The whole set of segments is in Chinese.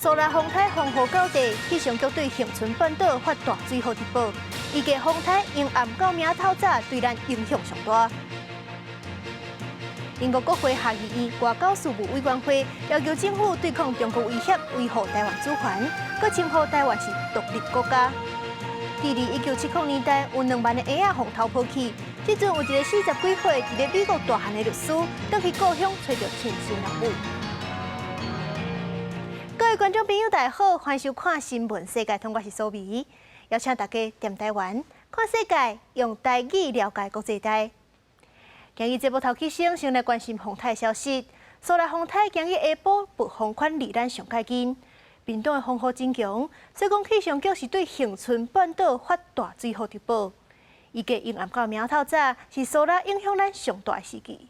苏拉风台风雨到地，气象局对恒春半岛发大水雨特报，预计风台由暗到明透早对咱影响上大。英国国会下议院外交事务委员会要求政府对抗中国威胁，维护台湾主权，佮称呼台湾是独立国家。距离1970年代有2万个婴仔风头抛弃，即阵有一个40几岁伫咧美国大汉的律师，倒去故乡找到亲生人母。各位观众朋友，大家好，欢迎收看《新闻世界》，我是苏眉，邀请大家踮台湾看世界，用台语了解国际台。今日节目头起先来关心风台消息。苏拉风台今日下晡拨风款离咱上界近，屏东的风雨真强，所以讲气象局是对恒春半岛发大水雨特报。预计由暗到明透早是苏拉影响咱上大的时期。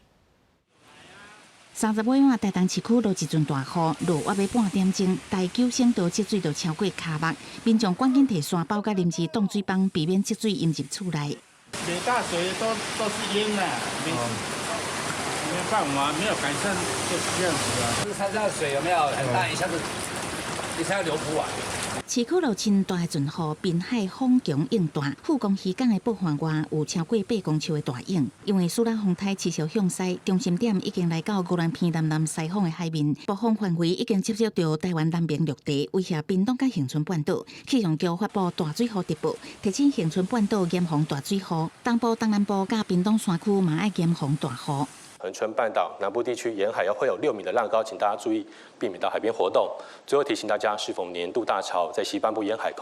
30尾晚，台东市区落一阵大雨，落约要半点钟，台九省道积水就超过骹目，民众赶紧摕沙包甲临时冻水棒，避免积水淹入厝内。每大水都是淹了，没办法，没有改善就是这样子啊。就是它这样水有没有很大，一下子流不完。市区落真大的阵雨，滨海风强影大，富公渔港的北环外有超过8公尺的大影。因为苏拉风台持续向西，中心点已经来到宜兰偏南西方的海面，暴风范围已经接触到台湾南边陆地，威胁屏东甲恒春半岛。气象局发布大水雨特报，提醒恒春半岛严防大水雨，东部、东南部甲屏东山区嘛要严防大雨。恒春半岛南部地区沿海会有6米的浪高，请大家注意，避免到海边活动。最后提醒大家，适逢年度大潮，在西半部沿海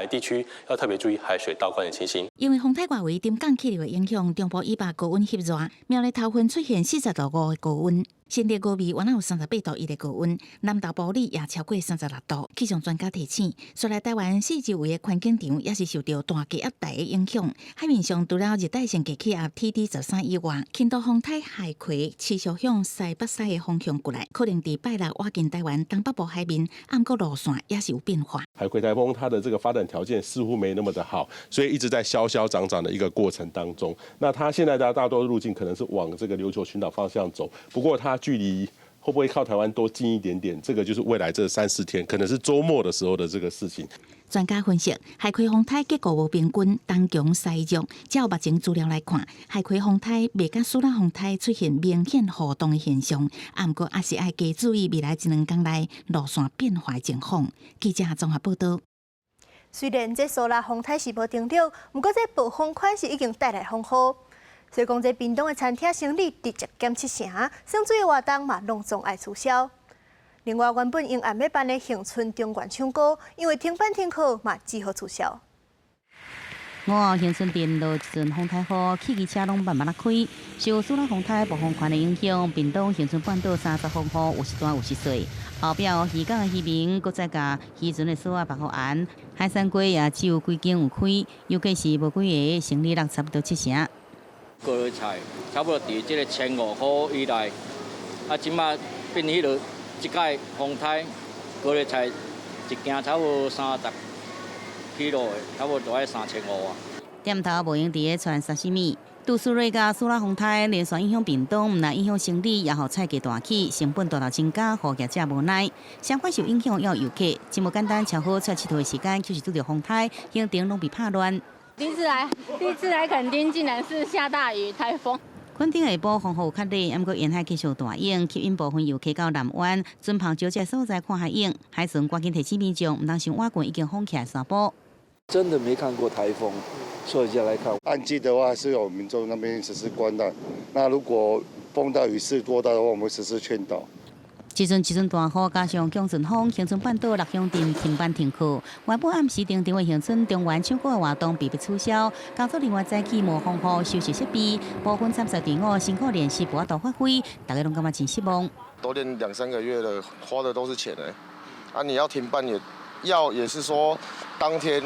地区要特别注意海水倒灌的情形。因为风台外围沉降气流的影响，中部以北高温煦热，苗栗头份出现40度5的高温。新竹高美原来有38度1的高温，南投埔里也超过36度。气象专家提醒，虽然台湾四周围的环境场也是受到大气压带的影响，海面上除了热带性低气压 TD13以外，轻度风台海葵持续向西北西的方向过来，可能伫拜六挖进台湾东北部海面，暗个路线也是有变化。海葵台风它的这个发展条件似乎没那么的好，所以一直在消消长长的一个过程当中。那它现在的大多路径可能是往这个琉球群岛方向走，不过它距离会不会靠台湾多近一点点，这个就是未来这3、4天，可能是周末的时候的这个事情。专家分析，海葵风台结构无平均，东强西弱。照目前资料来看，海葵风台未甲苏拉风台出现明显互动的现象，不过也是要加注意未来1、2天内路线变化的情况。记者综合报道。虽然这苏拉风台是无停留，不过这暴风款是已经带来风雨。所以讲，这屏东的餐厅生意直接减7成，省水的活动嘛拢总爱取消。另外，原本用暗要办的恒春中原唱歌，因为停办停课嘛只好取消。5号恒春店落一阵风台雨，汽机车拢慢慢开。受苏拉风台暴风圈的影响，屏东恒春半岛30风雨有时大有时小。后壁渔港的渔民搁再甲渔船的锁啊绑好安，海产柜也只有几间有开，尤其是无几个生意额差不多7成。高丽菜差不多伫即个1500块以内，即马变迄落即届风台高丽菜一件差不多30 kg的，差不多都要3500啊。店头无用伫咧传沙西米，杜苏芮甲苏拉风台连续影响屏东，毋但影响生理，也互菜价大起，成本大大增加，互业者无奈。相反受影响要游客，真无简单，超好出佚佗的时间，就是拄着风台，行程拢被拍乱。第一次来垦丁，竟然是下大雨台风。垦丁下晡风雨有较热，不过沿海继续大影，吸引部分游客到南湾、准泡石这所在看海影。海巡赶紧提醒民众，唔当上瓦棍已经封起来沙坡。真的没看过台风，所以就来看。旱季的话是有民众那边实施关岛，那如果风大雨势多大的话，我们实施劝导。一阵大雨，加上强阵风，恒春半岛6乡镇停办停课。原本暗时定为恒春中原唱歌的活动被迫取消。工作人员早起无丰富休息设备，部分参赛队伍辛苦练习无法度发挥，大家拢感觉真失望。都练2、3个月了，花的都是钱啊！你要停办也是说当天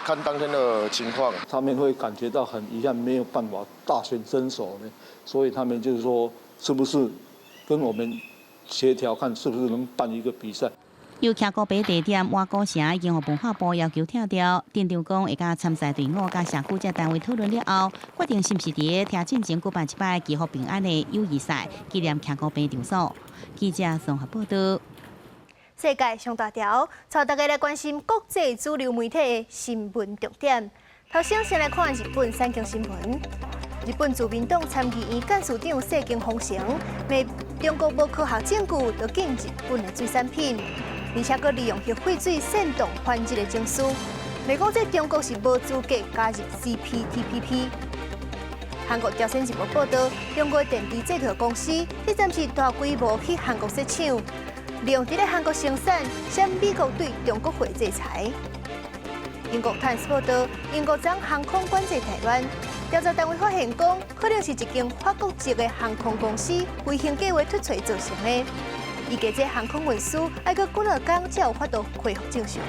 看当天的情况。他们会感觉到很遗憾，没有办法大显身手呢，所以他们就是说，是不是跟我们协调看是不是能办一个比赛。又徛高北地点挖古城已经互文化部要求拆掉。店长讲会甲参赛队伍甲社区这单位讨论了后，决定是不是伫听进前举办一摆祈福平安的友谊赛，纪念徛高北场所。记者综合报道。世界上大条，带大家来关心国际主流媒体的新闻重点。头先来看日本三更新闻。日本自民党参议院干事长谢京奉承，骂中国无科学证据就禁日本的水产品，而且佫利用核废水煽动反日的情绪，骂讲这中国是无资格加入 CPTPP。韩国朝鲜日报报道，中国电池制造公司迄阵是大规模去韩国设厂，利用伫咧韩国生产，向美国对中国会制裁。英国《Times》报道，英国将航空管制台湾，调查单位发现讲，可能是一间法国籍的航空公司违行计划脱罪造成的。预计这航空运输要搁几落天才有法度恢复正常。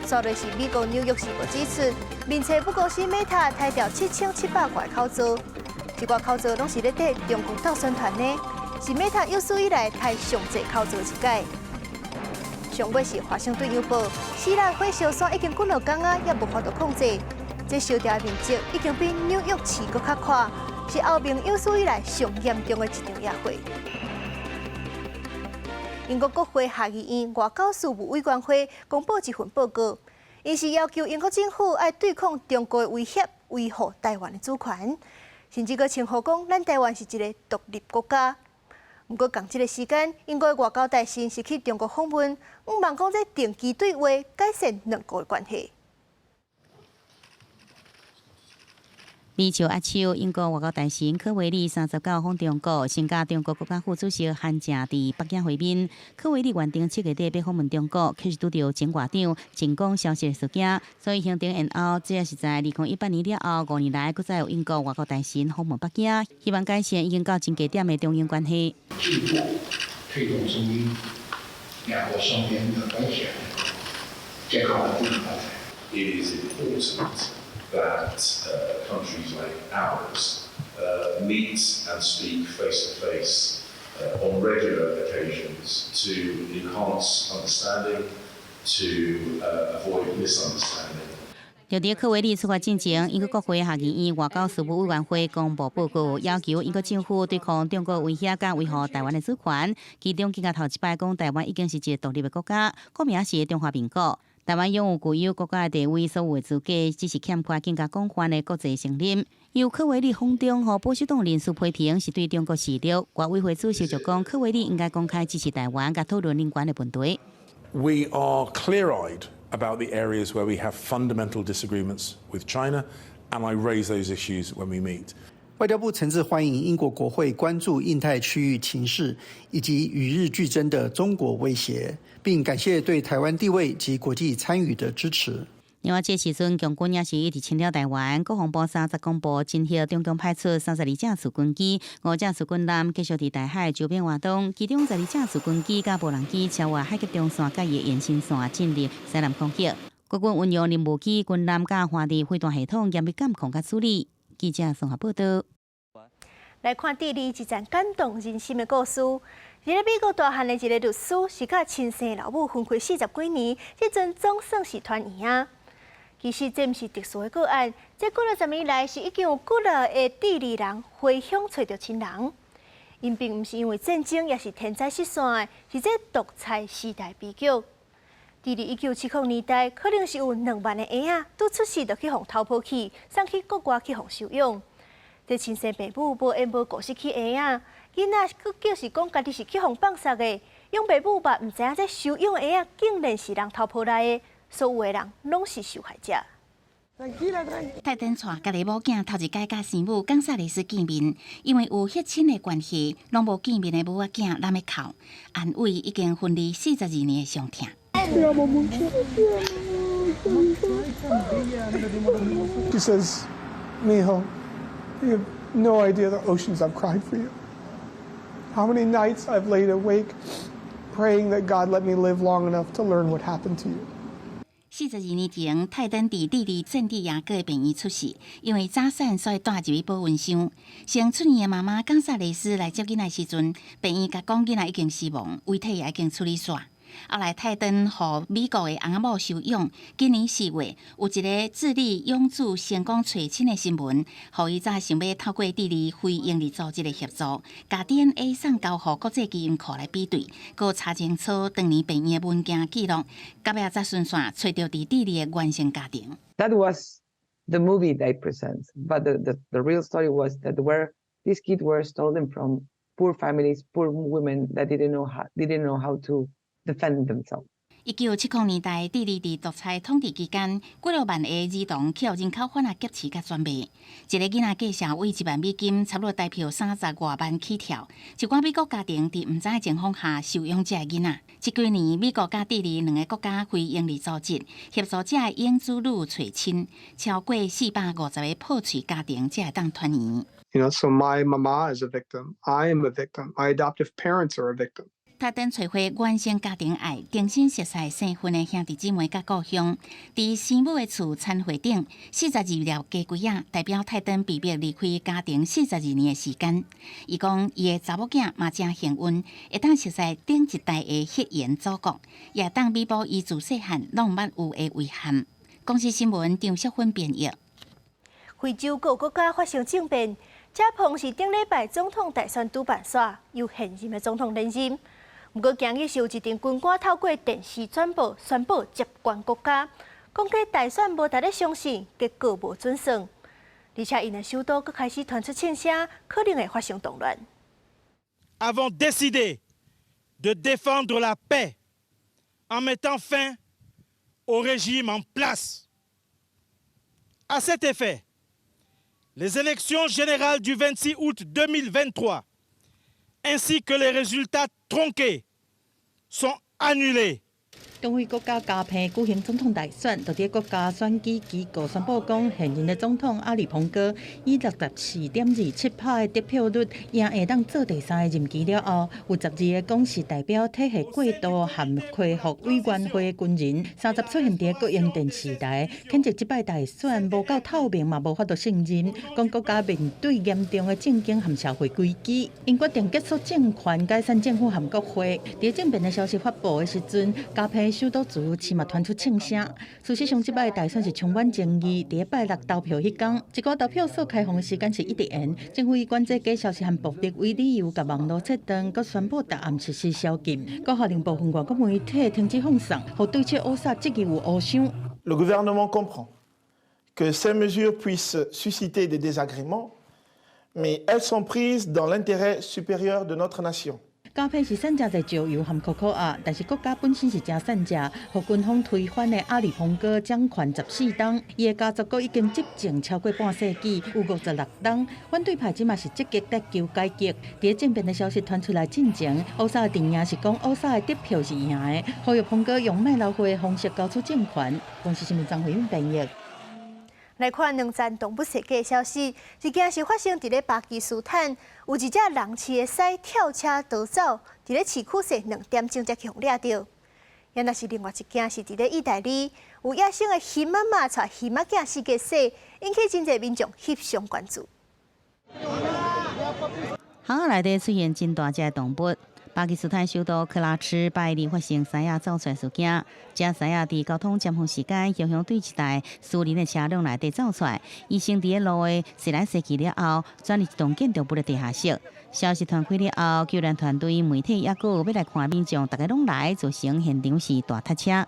昨日是美国《纽约时报》指出，面册不公司 Meta 拆掉7700块口罩，一挂口罩拢是咧缀中国斗宣传的，是 Meta 有史以来拆上济口罩一届。上尾是《华盛顿邮报》，希腊火烧山已经几落天啊，也无法度控制，这烧掉的面积已经比纽约市搁较宽，是欧盟有史以来上严重的一场野火。英国国会下议院外交事务委员会公布一份报告，因是要求英国政府要对抗中国的威胁，维护台湾的主权，甚至阁称呼讲咱台湾是一个独立国家。不过，同这个时间，英国的外交大臣是去中国访问，望讲这定期对话，改善两国的关系。美朝压手，英国外交大臣科维利39访中国，先甲中国国家副主席韩正伫北京会面。科维利原定7月底要访问中国，可是拄到前外长前讲消息的事件，所以行程延后。这也是在2018年了后5年来，搁再有英国外交大臣访问北京，希望改善已经到真低点的中英关系。进步推动中英两国双边的关系健康的发展。It is important that countries like ours meet and speak face to face on regular occasions to enhance understanding, to avoid misunderstanding. 就伫科维利出发进前，英国国会下议院外交事务委员会公布报告，要求英国政府对抗中国威胁甲维护台湾的主权。其中，更加头一摆讲，台湾已经是一个独立的国家，国名是中华民国。台湾拥有具有国家的地位，所有的资格，只是欠缺更加广泛的国际承认。由科维利访中和保守党人士批评是对中国示弱。国委会主席就讲，科维利应该公开支持台湾，甲讨论人权的问题。We are clear-eyed about the areas where we have fundamental disagreements with China, and I raise those issues when we meet. 外交部诚挚欢迎英国国会关注印太区域情势以及与日俱增的中国威胁，并感谢对台湾地位及国际参与的支持。另外，这时阵共军也是一直侵略台湾，国防部30公布，今日中共派出32架次军机、5架次军舰，继续伫台海周边活动。其中12架次军机甲无人机超越海峡中线甲伊延伸线进入西南空域。国军运用任务机、军舰甲华地飞弹系统严密监控甲处理。记者综合报道。来看第2站感动人心的故事。在美国大汉的一个律师，是甲亲生老母分开40几年，这阵总算是团圆啊。其实这毋是特殊的个案，这几落10年来是已经有几落的第2人回乡找到亲人。因并毋是因为战争，也是天灾失散的，是这独裁时代悲剧。伫1970年代，可能是有2万的婴仔拄出世就去互偷抱去，送去国外去互收养。这亲生父母无缘无故失去婴仔，囡仔佫就是讲家己是去互放杀的，养父母嘛毋知影这收养的婴仔竟然是人偷抱来的，所有的人拢是受害者。泰登带家己某囝头一届甲生母冈萨雷斯见面，因为有血亲的关系，拢无见面的母仔囝揽要哭，安慰已经分离42年的伤痛。She says, Mijo, you have no idea the oceans I've cried for you. How many nights I've laid awake praying that God let me live long enough to learn what happened to you. 42年前，泰登伫弟弟圣地亚哥的病院出事，因为早产所以带入去保温箱。生出年的妈妈冈萨雷斯来接囡仔时阵，病院甲讲囡仔已经死亡，遗体也已经处理煞。后来泰登和美国的翁仔某收养。今年4月，有一个智利养子成功娶亲的新闻，互伊早想要透过智利非营利组织的协助，把 DNA 送交予国际基因库来比对，佮查清楚当年病院的文件记录，到尾才顺线找到伫智利的原生家庭。That was the movie they present, but the real story was that where these kids were stolen from poor families, poor women that didn't know how to defend themselves. 1970年代，智利伫独裁统治期间，几落万个儿童去互人口贩仔劫持甲转卖。一个囡仔计价为1万美金，差不多代表30外万起跳。一寡美国家庭伫毋知情况下收养这个囡仔。这几年，美国甲智利两个国家非营利组织协助这个养子女娶亲，超过450个破碎家庭才会当团圆。You know, so my mama is a victim. I am a victim. My adoptive parents are a victim. 他等找回原生家庭爱，重新熟悉生分的兄弟姊妹甲故乡。伫生母的厝餐会顶，42粒鸡龟仔代表泰登被迫离开家庭42年的时间。伊讲，伊的查某囝嘛真幸运，会当熟悉顶一代的血缘祖国，也当弥补伊自细汉拢捌有的遗憾。公司新闻张淑芬编译。非洲各国家发生政变，加蓬是顶礼拜总统大选主办煞，由现任的总统连任。不过，今日是有一阵军官透过电视转播宣布接管国家，讲这大选无值得相信，结果无准算，而且因的首都佫开始传出枪声，可能会发生动乱。avons décidé de défendre la paix en mettant fin au régime en place. À cet effet, les élections générales du 26 août 2023 ainsi que les résultats tronqués sont annulés. 中非国家加蓬举行总统大选，就伫国家选举机构宣布讲，现任的总统阿里蓬哥以64.27%的得票率，赢会当做第3个任期了后，有12个公示代表体系过渡和恢复委员会的军人，30出现伫国营电视台，谴责这摆大选无够透明，嘛无法度胜任，讲国家面对严重的政经和社会危机，因决定结束政权，解散政府和国会。伫政变的消息发布的时阵，加蓬首都自起嘛传出枪声。事实上，这摆大选是充满争议。伫拜6投票迄天，一个投票所开放的时间是1点。政府以管制假消息和暴力为理由，甲网络切断，佮宣布答案实施宵禁，佮下令部分外国媒体停止放送，互对切乌萨质疑有误伤。Le gouvernement comprend que ces mesures puissent susciter des désagréments, mais elles sont prises dans l'intérêt supérieur de notre nation. 加蓬是产真侪石油和可可啊，但是国家本身是真产者，互军方推翻的阿里蓬哥掌权14冬，伊的家族国已经执政超过半世纪，有56冬。反对派即嘛是积极在求改革。伫政变的消息传出来进前，乌萨的电影是讲乌萨的得票是赢的，呼吁蓬哥用卖老虎的方式交出政权。公司新闻张慧云编译。来看两站动物世界的消息，一件是发生伫咧巴基斯坦，有一只人饲的狮跳车逃走，伫咧市区西2点钟才去掠到。也那是另外一件是伫咧意大利，有野生的鱼妈妈带鱼仔囝世界洗，引起真侪民众翕相关注。巷仔内底出现真大只动物。巴基斯坦首都克拉奇拜日发生狮仔走出来事件，这狮仔伫交通尖峰时间，雄雄对一台私人的车辆内底走出来，医生伫路的驶来驶去了后，转入一栋建筑物的地下室。消息传开了后，救援团队、媒体也有要来看民众，大家拢来，造成现场是大塞车。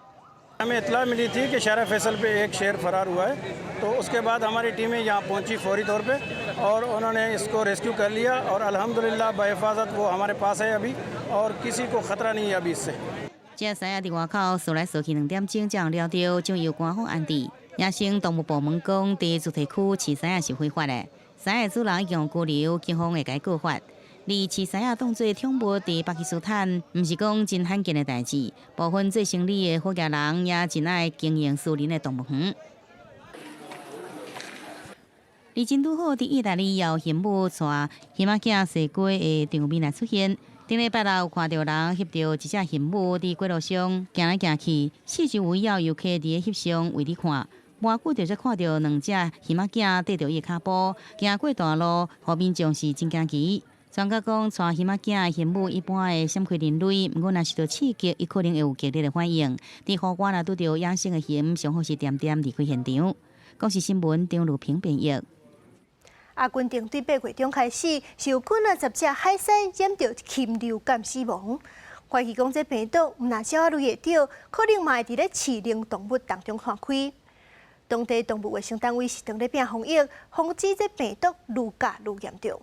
हमें इत्तला मिली थी कि शहर फैसल पे एक शेर फरार हुआ है, तो उसके बाद हमारी टीमें यहाँ पहुँची फौरी तौर पे और उन्होंने इसको रेस्क्यू कर लिया और अल्हम्दुलिल्लाह बहिफाजत वो हमारे पास है अभी और किसी को खतरा नहीं है अभी इससे。这狮仔伫外口驶来驶去2点钟，才有了到，将由官方安置。野生动物部门讲，伫主题区饲狮仔是非法的，狮仔主人已经拘留，警方会解告发。而饲狮仔当作宠物伫巴基斯坦，毋是讲真罕见的代志。部分做生意的伙计人也真爱经营私人的动物园。而真拄好，伫意大利有刑母带鱼仔囝西街的场面来出现。顶礼拜六有看到人翕到一只刑母伫街路上行来行去，四周围绕游客伫咧翕相为你看。无久就才看到2只鱼仔囝缀着伊的脚步，行过大路，互民众是真惊奇。专家讲，带鱼仔囝的父母一般会闪开人类，不过若是着刺激，伊可能会有激烈的反应。伫户外若拄着野生的鱼，上好是点点离开现场。国视新闻张如平编译。阿根廷对8月中开始，有困难10只海狮染到禽流感死亡。怀疑讲这病毒毋若少仔类会着，可能嘛会伫咧饲养动物当中传开。当地动物卫生单位是当咧拼防疫，防止这病毒愈加愈严重。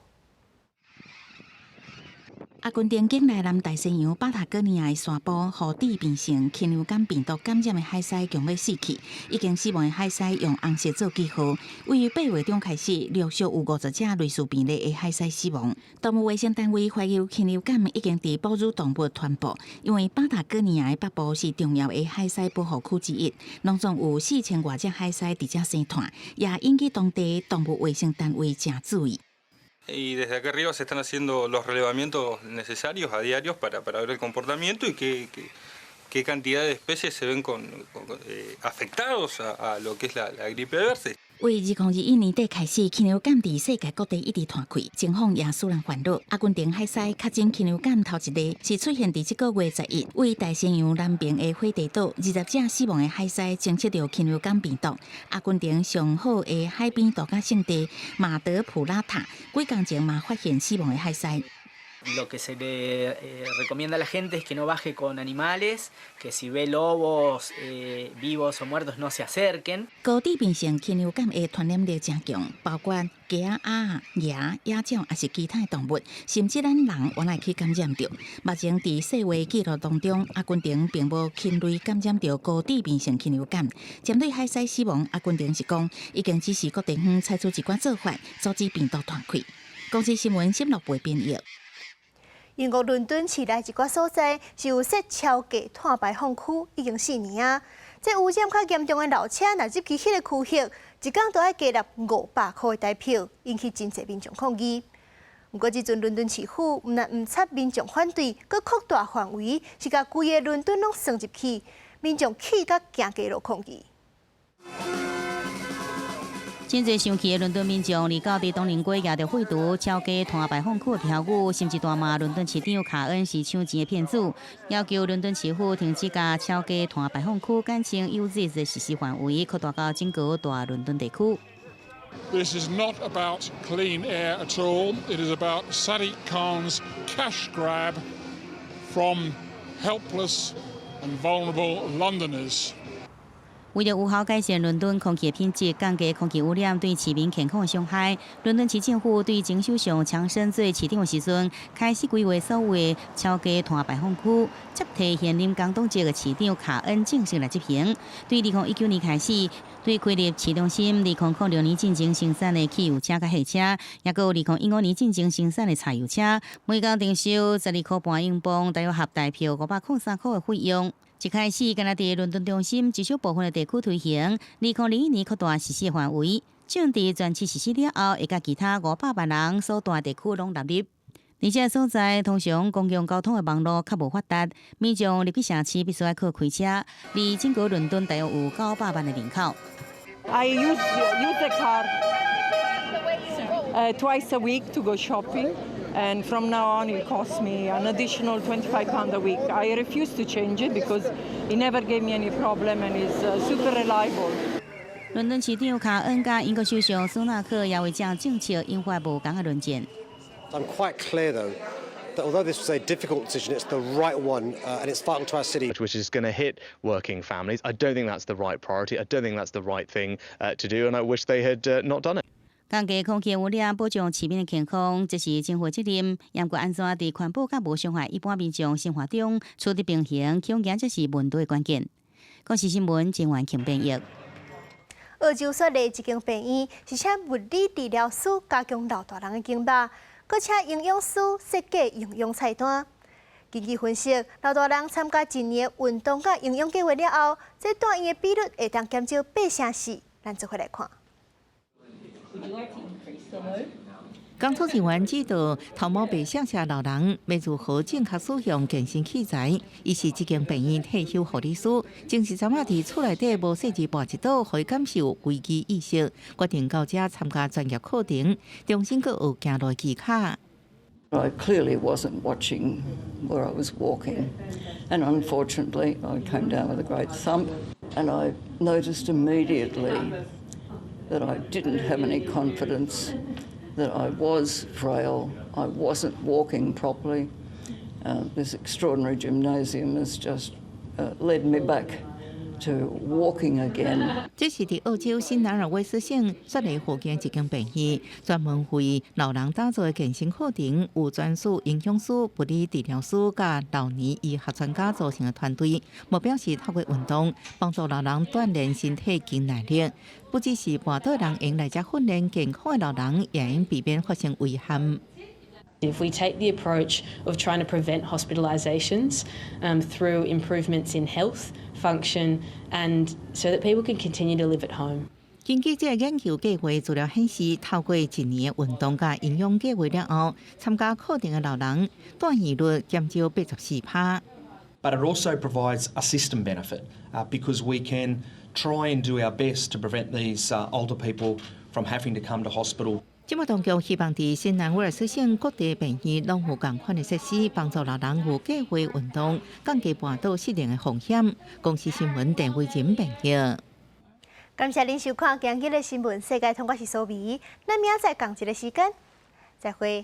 阿根廷境内南大西洋巴塔哥尼亚的山坡，互致病性禽流感病毒感染的海狮强要死去，已经死亡的海狮用红色做记号。于8月中开始，陆续有50只类似病例的海狮死亡。动物卫生单位怀疑禽流感已经伫哺乳动物传播，因为巴塔哥尼亚的北部是重要的海狮保护区之一，拢总有4000多只海狮伫遮生产，也引起当地动物卫生单位正注意。Y desde acá arriba se están haciendo los relevamientos necesarios a diario para ver el comportamiento y qué cantidad de especies se ven afectados a lo que es la gripe aviar. 为2021年底开始，禽流感伫世界各地一直传开，情况也使人烦恼。阿根廷海狮确诊禽流感头一例是出现伫这个月11日，为大西洋南边的火地岛20只死亡的海狮检测到禽流感病毒。阿根廷上好的海边度假胜地马德普拉塔，几天前嘛发现死亡的海狮。Lo que se le recomienda a la gente es que no baje con animales, que si ve lobos vivos o muertos no se acerquen. 高致病性禽流感的传染力真强，包括鸡、鸭、鸭、野鸟，也是其他动物，甚至咱人原来去感染着。目前伫世卫记录当中，阿根廷并无禽类感染着高致病性禽流感。针对海狮死亡，阿根廷是讲已经指示各地方采取一寡做法，阻止病毒传开。公司新闻沈乐培编译。英国伦敦市内一寡所在是有设超低碳排放区，已经4年啊。这污染较严重的老车，若入去迄个区域，一天都要加纳500块的台票，引起真侪民众抗议。不过，即阵伦敦市府毋但毋察民众反对，佮扩大范围，是甲规个伦敦拢算入去，民众气甲行街路抗议。真侪生气的伦敦民众，离到伫东宁街举着废除超低碳排放区的条语，甚至大骂伦敦市长卡恩是抢钱的骗子，要求伦敦市府停止将超低碳排放区改成 UZ 的实施范围，扩大到整个大伦敦地区。This is not about clean air at all. It is about Sadiq Khan's cash grab from helpless and vulnerable Londoners. 为了有效改善伦敦空气的品质，降低空气污染对市民健康的伤害，伦敦市政府对前首相强生做市长的时阵，开始规划所有的超低碳排放区，接替现任港督职的市长卡恩正式来执行。对2019年开始，对开立市中心2006年进行生产的汽油车甲汽车，也有2015年进行生产的柴油车，每天定收12.5块英镑，大约合台票503块的费用。一开始，敢若伫伦敦中心一小部分的地区推行，2021年扩大实施范围，政治全市实施了后，会甲其他500万人所住的地区拢纳入。而这所在通常公共交通的网络较无发达，民众入去城市必须要靠开车，而整个伦敦大约有900万的人口。I use the car twice a week to go shopping. And from now on, it costs me an additional £25 a week. I refuse to change it because it never gave me any problem and is super reliable. 伦敦市长卡恩甲英国首相苏纳克也为这政策引发无同的论战。I'm quite clear though that although this was a difficult decision, it's the right one and it's vital to our city. Which is going to hit working families. I don't think that's the right priority. I don't think that's the right thing to do, and I wish they had not done it. 降低空气污染，保障市民的健康，这是政府责任。严格安怎伫环保甲无伤害一般民众生活中取得平衡，恐惊这是问题的关键。国视新闻郑元庆编译。澳洲设立一间病院，是请物理治疗师加强老大人的经验，搁请营养师设计营养菜单。根据分析，老大人参加一年运动甲营养计划了后，这住院的比率会当减少8成4。咱做伙来看。工作人员指导头毛白相下老人要如何正确使用健身器材，伊是这间病院退休护理师，正是昨仔伫厝内底无细致跋一倒，可以感受危机意识，决定到这参加专业课程，重新阁学行路技巧。I clearly wasn't watching where I was walking, and unfortunately I came down with a great thump, and I noticed immediately that I didn't have any confidence, that I was frail, I wasn't walking properly. This extraordinary gymnasium has just led me back to walking again. 这是伫澳洲新南尔威斯省雪梨附近一间病院，专门为老人打造的健身课程，有专属营养师、物理治疗师甲老年医学专家组成的团队，目标是透过运动帮助老人锻炼身体肌耐力。不只是跋倒人用来遮训练健康的老人，也应避免发生危险。 If we take the approach of trying to prevent hospitalisations through improvements in health, function, and so that people can continue to live at home. 根据这个研究计划资料显示，透过1年的运动加营养计划了后，参加课程的老人断愈率减少84%。But it also provides a system benefit because we can try and do our best to prevent these older people from having to come to hospital. 政府当局希望在新南威尔斯省各地病院拢有同款的设施，帮助老人有计划运动，降低跋倒失灵的风险。公司新闻电卫人报道。感谢您收看今日的新闻世界，通我是苏眉，咱明仔载同一个时间再会。